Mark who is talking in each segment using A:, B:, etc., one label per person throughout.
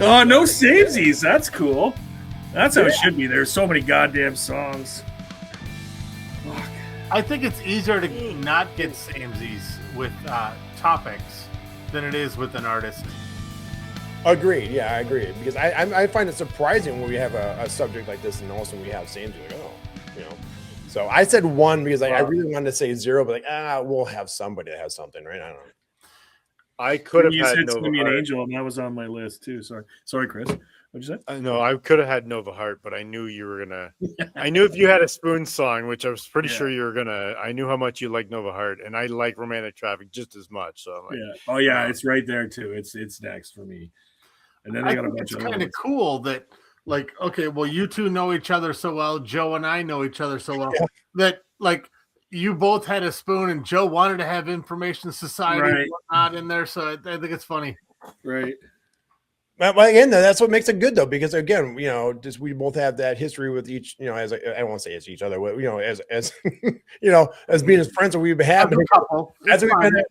A: Oh, no samesies. That's cool. That's how it should be. There's so many goddamn songs. Fuck.
B: I think it's easier to not get samesies with topics than it is with an artist.
C: Agreed. Yeah, I agree. Because I find it surprising when we have a subject like this and also we have samesies. Like, oh, you know. So I said one because I really wanted to say zero, but like, we'll have somebody that has something, right? I don't know.
D: I could have
A: You
D: had
A: said
D: Nova
A: Slimmy and
D: Heart.
A: Angel, and that was on my list too. Sorry, Chris. What'd you say?
D: No, I could have had Nova Heart, but I knew you were gonna. I knew if you had a Spoon song, which I was pretty sure you were gonna. I knew how much you like Nova Heart, and I like Romantic Traffic just as much. So I'm like,
A: Oh yeah, it's right there too. It's next for me. And then
B: I think it's kind of cool that, like, okay, well, you two know each other so well. Joe and I know each other so well that, like, you both had a spoon, and Joe wanted to have Information Society not in there. So I think it's funny,
A: right?
C: But again, though, that's what makes it good, though, because again, you know, just we both have that history with each, you know, as I won't say as each other, but you know, as you know, as being as friends that we've had, as we've been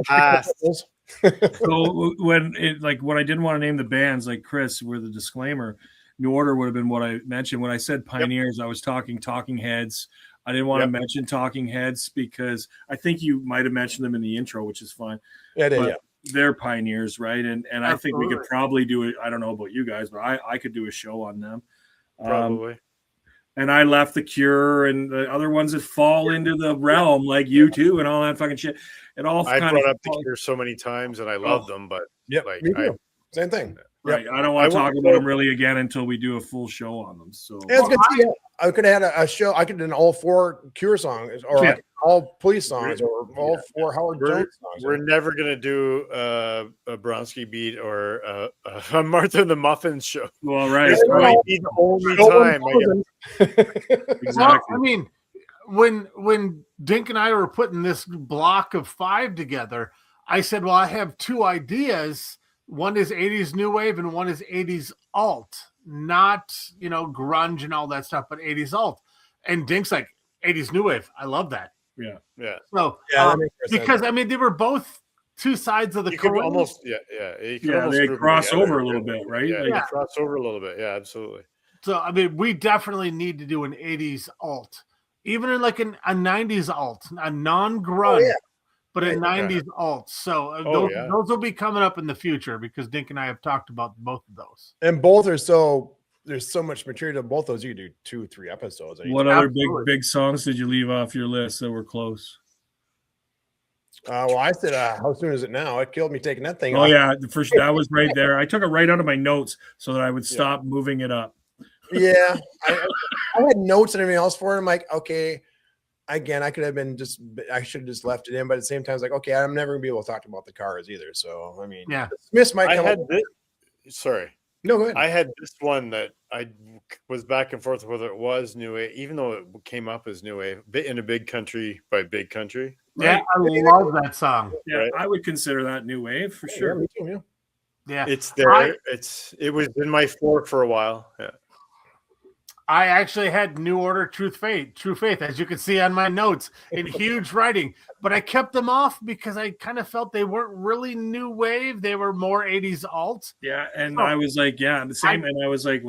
C: past.
A: So when I didn't want to name the bands, like Chris, where the disclaimer, New Order would have been what I mentioned when I said Pioneers. I was talking Talking Heads. I didn't want to mention Talking Heads because I think you might have mentioned them in the intro, which is fine.
C: Yeah,
A: they're Pioneers, right? And I think we could probably do it. I don't know about you guys, but I could do a show on them.
D: Probably.
A: And I left the Cure and the other ones that fall into the realm, like U2 and all that fucking shit. It all
D: I brought up the Cure so many times, and I love them, but
C: like same thing.
A: Right. I don't want to talk about them really again until we do a full show on them. So
C: I could have had a show. I could have done all 4 Cure songs, or all Police songs, or all 4 Howard Jones songs.
D: We're never gonna do a Bronski beat or a Martha and the Muffins show.
A: Well, right.
D: This might be the only time.
A: Exactly.
B: Well, I mean, when Dink and I were putting this block of 5 together, I said, well, I have 2 ideas. One is 80s new wave and one is 80s alt, not, you know, grunge and all that stuff, but 80s alt. And Dink's like, 80s new wave. I love that.
A: Yeah.
B: So, because I mean, they were both 2 sides of the coin.
D: Almost,
A: they cross over a little bit, right?
D: Yeah, cross over a little bit. Yeah, absolutely.
B: So, I mean, we definitely need to do an 80s alt, even in like a 90s alt, a non-grunge. But a 90s alt. So those will be coming up in the future because Dink and I have talked about both of those.
C: And both are there's so much material to both those. You could do 2-3 episodes.
A: What other big songs did you leave off your list that were close?
C: Well, I said, how soon is it now? It killed me taking that thing
A: off.
C: Yeah,
A: that was right there. I took it right out of my notes so that I would stop moving it up.
C: Yeah. I had notes and everything else for it. I'm like, okay. Again, I should have just left it in, but at the same time, it's like, okay, I'm never gonna be able to talk about the Cars either. So, I mean, Smiths might come up.
D: Sorry.
C: No, go ahead.
D: I had this one that I was back and forth whether it was new wave, even though it came up as new wave, in a Big Country by Big Country.
B: Yeah, I love that song.
A: Yeah, right? I would consider that new wave for sure.
C: Me too,
B: yeah.
D: It's there. It was in my 4 for a while. Yeah.
B: I actually had New Order, True Faith, as you can see on my notes in huge writing, but I kept them off because I kind of felt they weren't really new wave. They were more 80s alt.
A: Yeah. And I was like, the same. And I was like,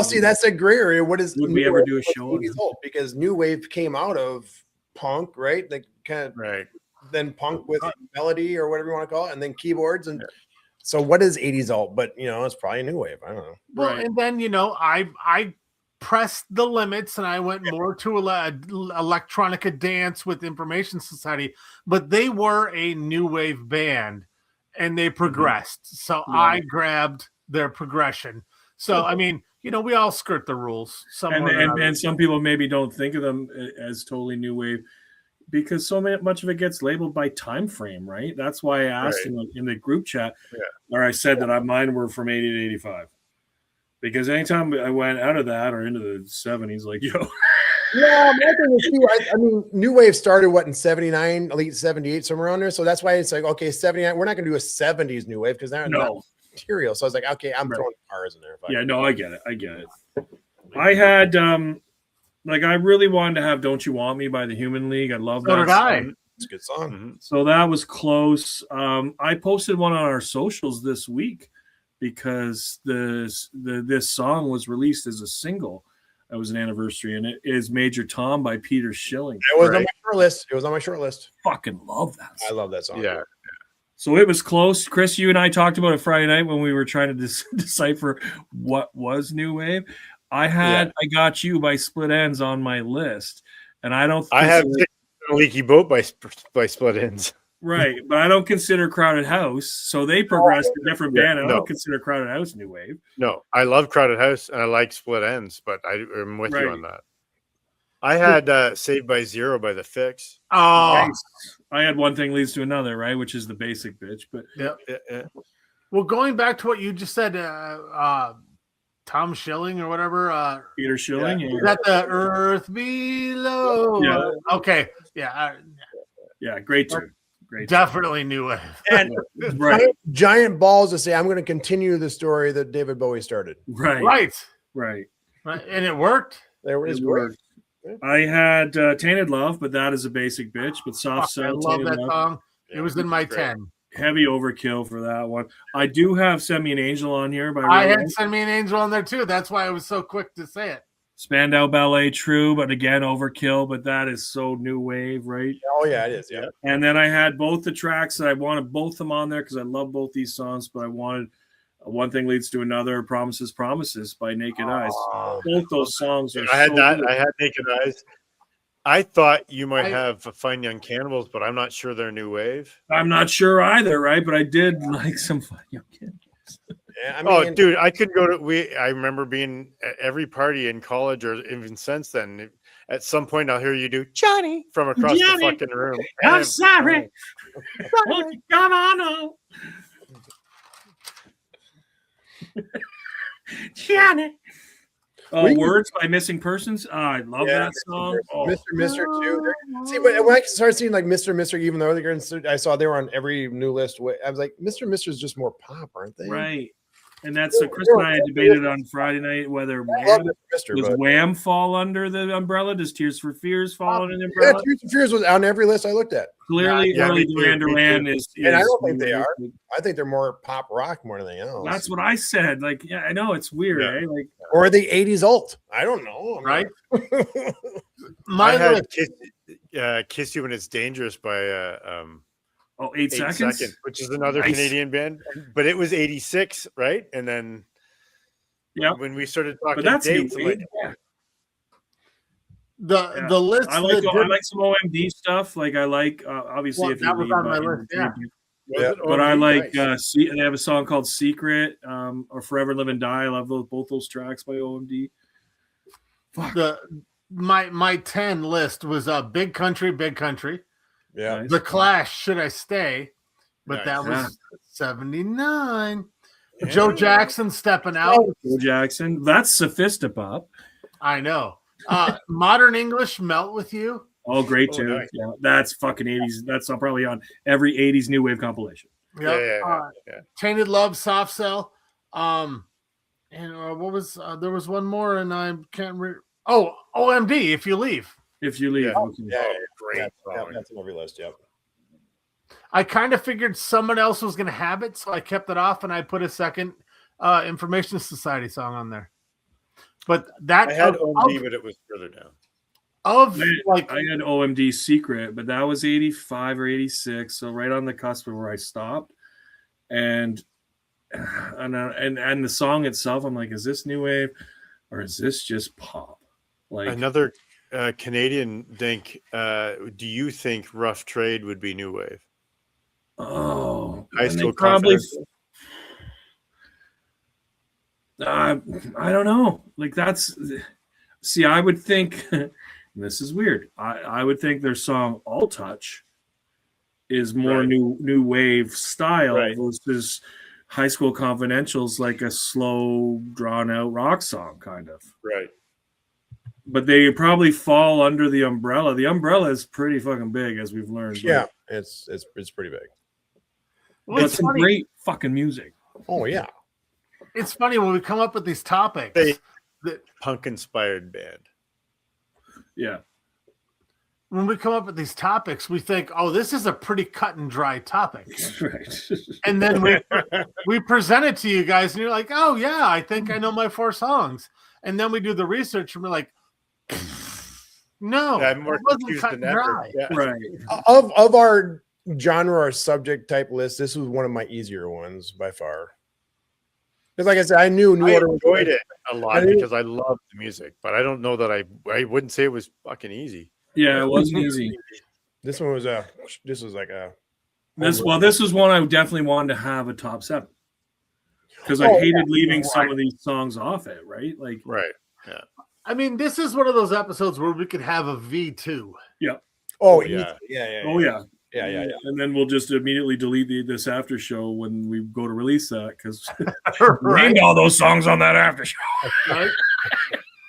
C: see, that's a gray area. Would
A: we ever do a show?
C: Because new wave came out of punk, right? They kind of, then punk with melody or whatever you want to call it, and then keyboards. And so what is 80s alt? But, you know, it's probably a new wave. I don't know.
B: Well, and then, you know, I pressed the limits and I went more to electronica dance with Information Society, but they were a new wave band and they progressed. So I grabbed their progression. So, I mean, you know, we all skirt the rules.
A: And some people maybe don't think of them as totally new wave because so much of it gets labeled by time frame, right? That's why I asked in the group chat, or I said that mine were from 80 to 85. Because anytime I went out of that or into the 70s, like,
C: Yeah, my thing is too, I mean, new wave started in 79, late 78, somewhere around there. So that's why it's like, okay, 79. We're not going to do a 70s new wave because they're not material. So I was like, okay, I'm throwing Cars in there.
A: I get it. I had, I really wanted to have "Don't You Want Me" by the Human League. I love that song.
C: It's a good song.
A: Mm-hmm. So that was close. I posted one on our socials this week. because this song was released as a single. It was an anniversary, and it is Major Tom by Peter Schilling.
C: It was on my short list. It was on my short list.
A: Fucking love that song.
C: I love that song.
D: Yeah.
A: So it was close. Chris, you and I talked about it Friday night when we were trying to decipher what was new wave. I had I Got You by Split Enz on my list, and I don't.
D: I have Leaky Boat by Split Enz.
A: Right, but I don't consider Crowded House. So they progressed a different band. And I don't consider Crowded House new wave.
D: No, I love Crowded House and I like Split Enz, but I'm with you on that. I had Saved by Zero by The Fix.
B: Oh,
A: Nice. I had One Thing Leads to Another, right, which is the basic bitch. But
B: yeah. Well, going back to what you just said, Tom Schilling or whatever,
A: Peter Schilling,
B: is that the Earth Below?
A: Yeah.
B: Okay. Yeah.
A: Yeah. Great tune. Great.
B: Definitely new wave.
C: And
A: Right.
C: giant balls to say, I'm going to continue the story that David Bowie started.
A: Right.
B: Right. And it worked.
C: There it
A: worked. I had Tainted Love, but that is a basic bitch. But Soft Cell,
B: I love that song. It was in my 10.
A: Heavy overkill for that one. I do have Send Me an Angel on here.
B: I had Send Me an Angel on there too. That's why I was so quick to say it.
A: Spandau Ballet, true, but again, overkill. But that is so new wave, right?
C: Oh yeah, it is. Yeah.
A: And then I had both the tracks that I wanted both of them on there because I love both these songs. But I wanted One Thing Leads to Another, Promises, Promises by Naked Eyes. Both those songs are.
D: I had
A: so
D: that.
A: good.
D: I had Naked Eyes. I thought you might have Fine Young Cannibals, but I'm not sure they're new wave.
A: I'm not sure either, right? But I did like some Fine Young Cannibals.
C: Yeah, I mean,
D: dude, I could go to I remember being at every party in college or even since then. At some point, I'll hear you do Johnny from across the fucking room.
A: I'm sorry. Won't you come on home? Johnny. Oh, Words by Missing Persons. Oh, I love that song.
C: Mr. too. See, but when I started seeing like Mr. even though I saw they were on every new list, I was like, Mr. is just more pop, aren't they?
A: Right. And that's so Chris and I debated on Friday night whether Wham fall under the umbrella. Does Tears for Fears fall under the umbrella?
C: Yeah, Tears for Fears was on every list I looked at.
A: Clearly, early Duran Duran is.
C: And I don't think they are. I think they're more pop rock more than anything else.
A: That's what I said. Like, yeah, I know it's weird, eh? Like,
C: or the 80s alt. I don't know.
B: Right?
D: I had Kiss You When It's Dangerous by
A: 8 Seconds,
D: which is another Canadian band, but it was 86, right? And then when we started talking dates, I'm like,
B: the list.
A: I like some OMD stuff. Like I like obviously if
B: that was on my list.
A: But I like they have a song called Secret or Forever Live and Die. I love both those tracks by OMD. Fuck.
B: My 10 list was Big Country.
C: Yeah.
A: Nice.
B: The Clash, Should I Stay? But that was 79. Yeah. Joe Jackson, Stepping Out.
A: Joe Jackson. That's Sophistopop.
B: I know. Modern English, Melt With You.
A: Oh, great too. Nice. Yeah, that's fucking 80s. That's probably on every 80s new wave compilation.
B: Yep. Tainted Love, Soft Cell. And what was there was one more and I can't OMD, If You Leave.
A: If You Leave.
D: Great.
C: That's on every list. Yep.
B: I kind of figured someone else was going to have it, so I kept it off and I put a second Information Society song on there. But that
D: I had OMD, but it was further down.
A: I had OMD Secret, but that was 85 or 86, so right on the cusp of where I stopped. And the song itself, I'm like, is this new wave or is this just pop? Like
D: another Canadian think. Do you think Rough Trade would be new wave?
A: Oh,
D: High School
A: probably. I don't know. Like that's. See, I would think. This is weird. I would think their song "All Touch" is more new wave style versus High School Confidential's like a slow, drawn out rock song kind of.
D: Right.
A: But they probably fall under the umbrella. The umbrella is pretty fucking big, as we've learned.
C: Yeah, it's pretty big.
A: Well, it's some great fucking music.
C: Oh yeah.
B: It's funny when we come up with these topics.
D: Punk inspired band.
A: Yeah.
B: when we come up with these topics, we think, oh, this is a pretty cut and dry topic.
A: Right.
B: And then we present it to you guys, and you're like, oh, yeah, I think I know my 4 songs. And then we do the research, and we're like, no,
D: I'm more
B: it wasn't
D: confused
B: cut
D: than
B: and
D: ever.
B: dry.
D: Yeah.
A: Right.
C: Of our genre or subject type list, this was one of my easier ones by far. Because, like I said, I knew New
D: I
C: Order
D: enjoyed it a lot
C: I knew-
D: because I love the music, but I don't know that I wouldn't say it was fucking easy.
A: Yeah, it wasn't easy.
C: This one was like a
A: This is one I definitely wanted to have a top 7 because I
C: Oh,
A: hated leaving some of these songs off it. Right, like
D: Right. Yeah.
B: I mean, this is one of those episodes where we could have a V2.
C: oh
D: yeah.
C: yeah.
A: oh yeah.
C: Yeah.
A: And then we'll just immediately delete this after show when we go to release that because
B: Right.
A: named all those songs on that after show.
B: Right?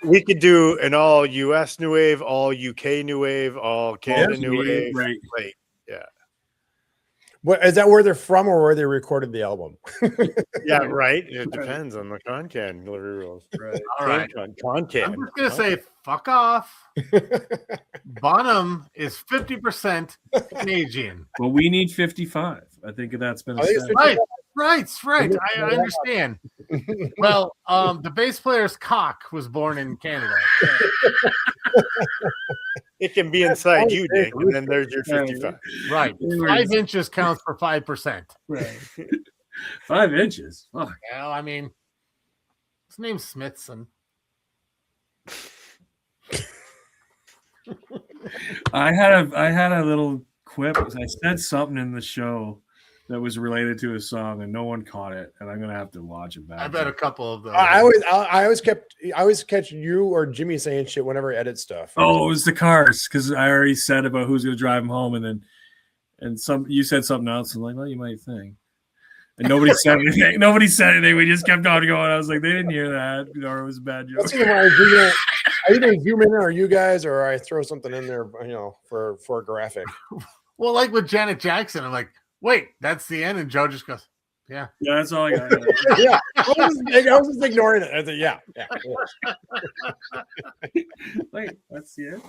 D: We could do an all US new wave, all UK new wave, all Canada new wave.
A: Right.
D: Like,
C: What is that? Where they're from or where they recorded the album?
D: yeah, right. It depends on the Concan delivery rules.
A: Right.
B: All right.
D: Concan.
B: I'm just going to say, fuck off. Bonham is 50% Canadian.
A: Well, we need 55. I think that's been
C: I think it's
A: established.
B: Right. I understand. Well, the bass player's cock was born in Canada.
D: It can be inside you, Dick, and then there's your 55.
B: Right. 5 inches counts for 5%.
A: Right. 5 inches. Fuck.
B: Well, I mean, his name's Smithson.
A: I had a little quip. I said something in the show that was related to a song, and no one caught it. And I'm gonna have to watch it back.
B: I bet a couple of those.
C: I always catch you or Jimmy saying shit whenever I edit stuff.
A: Oh, it was the Cars because I already said about who's gonna drive him home, and you said something else. I'm like, well, you might think. And nobody said anything. Nobody said anything. We just kept on going. I was like, they didn't hear that, or it was a bad joke.
C: That's either when I either zoom in or you guys, or I throw something in there, for a graphic.
B: Well, like with Janet Jackson, I'm like, wait, that's the end, and Joe just goes, yeah.
A: Yeah, that's all I got.
C: Yeah, I was just ignoring it. I said, yeah.
A: Wait, that's the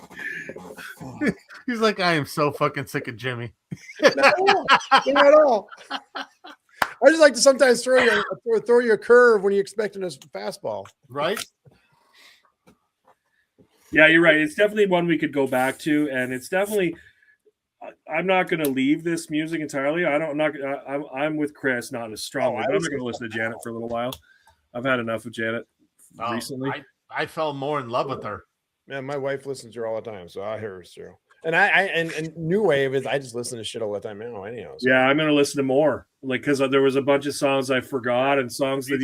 A: end.
B: He's like, I am so fucking sick of Jimmy.
C: Not at all. I just like to sometimes throw you a curve when you're expecting a fastball.
B: Right?
A: Yeah, you're right. It's definitely one we could go back to, and it's definitely. I'm not going to leave this music entirely. I'm with Chris, not as strongly. But I'm not going to listen to Janet for a little while. I've had enough of Janet recently.
B: I fell more in love with her.
C: Man, my wife listens to her all the time, so I hear her through. And new wave is I just listen to shit all the time now. Anyhow, so.
A: Yeah, I'm going to listen to more, like because there was a bunch of songs I forgot and songs that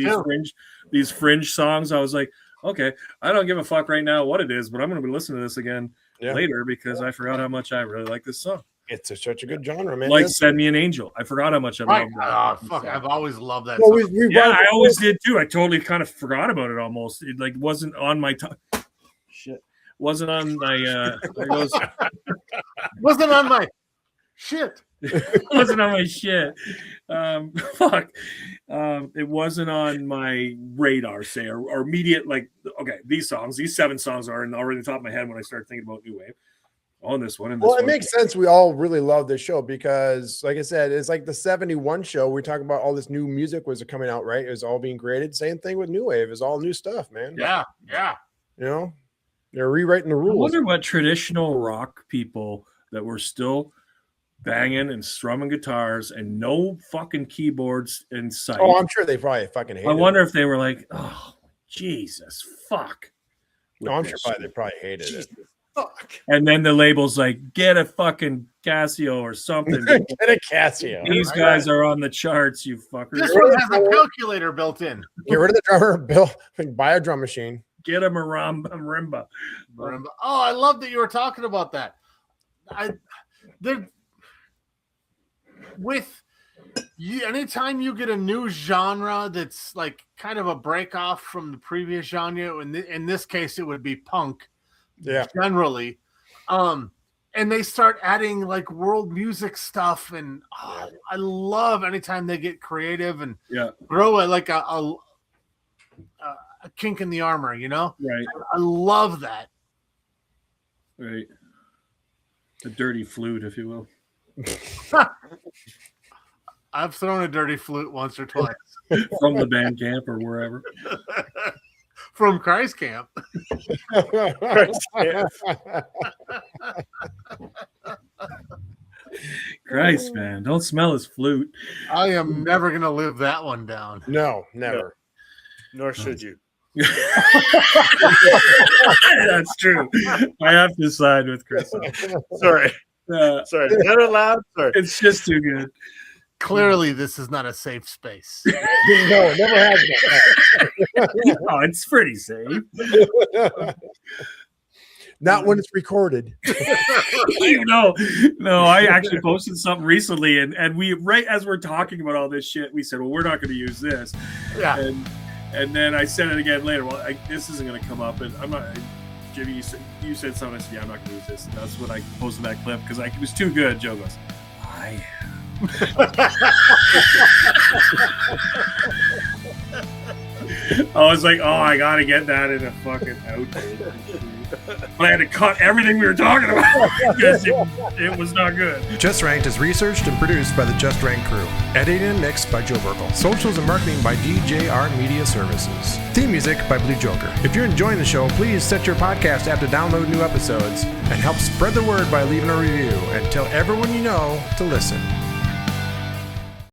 A: these fringe songs. I was like, okay, I don't give a fuck right now what it is, but I'm going to be listening to this again later because I forgot how much I really like this song.
C: It's such a good genre, man.
A: Like Send Me an Angel. I forgot how much I loved that.
B: Fuck, I've always loved that.
C: Well,
A: I always did too. I totally kind of forgot about it almost. It like wasn't on my shit. Wasn't on my
B: wasn't on my shit.
A: Wasn't on my shit. Fuck. It wasn't on my radar, say, or immediate, like, okay, these 7 songs are already on the top of my head when I start thinking about New Wave. On this one.
C: Well, it makes sense. We all really love this show because, like I said, it's like the 71 show. We're talking about all this new music was coming out, right? It was all being created. Same thing with New Wave. It's all new stuff, man.
B: Yeah.
C: They're rewriting the rules.
A: I wonder what traditional rock people that were still banging and strumming guitars and no fucking keyboards in sight.
C: Oh, I'm sure they probably fucking hated it.
A: I wonder if they were like, oh, Jesus, fuck.
C: No, I'm sure they probably hated it.
D: Fuck.
A: And then the label's like, get a fucking Casio or something.
C: Get a Casio.
A: These guys are on the charts, you fuckers.
B: This one has a calculator built in.
C: Get rid of the drummer, Bill. Buy a drum machine.
A: Get a marimba.
B: Oh, I love that you were talking about that. Anytime you get a new genre that's like kind of a break off from the previous genre, in this case, it would be punk.
C: Yeah,
B: generally, and they start adding like world music stuff, and I love anytime they get creative and grow a kink in the armor,
A: Right.
B: I love that.
A: Right. A dirty flute, if you will.
B: I've thrown a dirty flute once or twice.
A: From the band camp or wherever.
B: From Christ Camp.
A: Christ, man. Don't smell his flute.
B: I am never going to live that one down.
C: No, never.
D: Nor should you.
A: That's true. I have to side with Chris.
D: Sorry. Sorry. Is that allowed? Sorry.
A: It's just too good.
B: Clearly, this is not a safe space.
C: No, it never has been.
A: Oh, it's pretty safe.
C: Not when it's recorded.
A: No, I actually posted something recently, and we, right as we're talking about all this shit, we said, well, we're not going to use this.
B: Yeah.
A: And then I said it again later. Well, this isn't going to come up, and I'm not. Jimmy, you said something. I said, yeah, I'm not going to use this. And that's when I posted that clip because it was too good. Joe goes, I am. I was like, oh, I got to get that in a fucking outtake. But I had to cut everything we were talking about because it was not good.
C: Just Ranked is researched and produced by the Just Ranked crew. Edited and mixed by Joe Burkle. Socials and marketing by DJR Media Services. Theme music by Blue Joker. If you're enjoying the show, please set your podcast app to download new episodes and help spread the word by leaving a review and tell everyone you know to listen.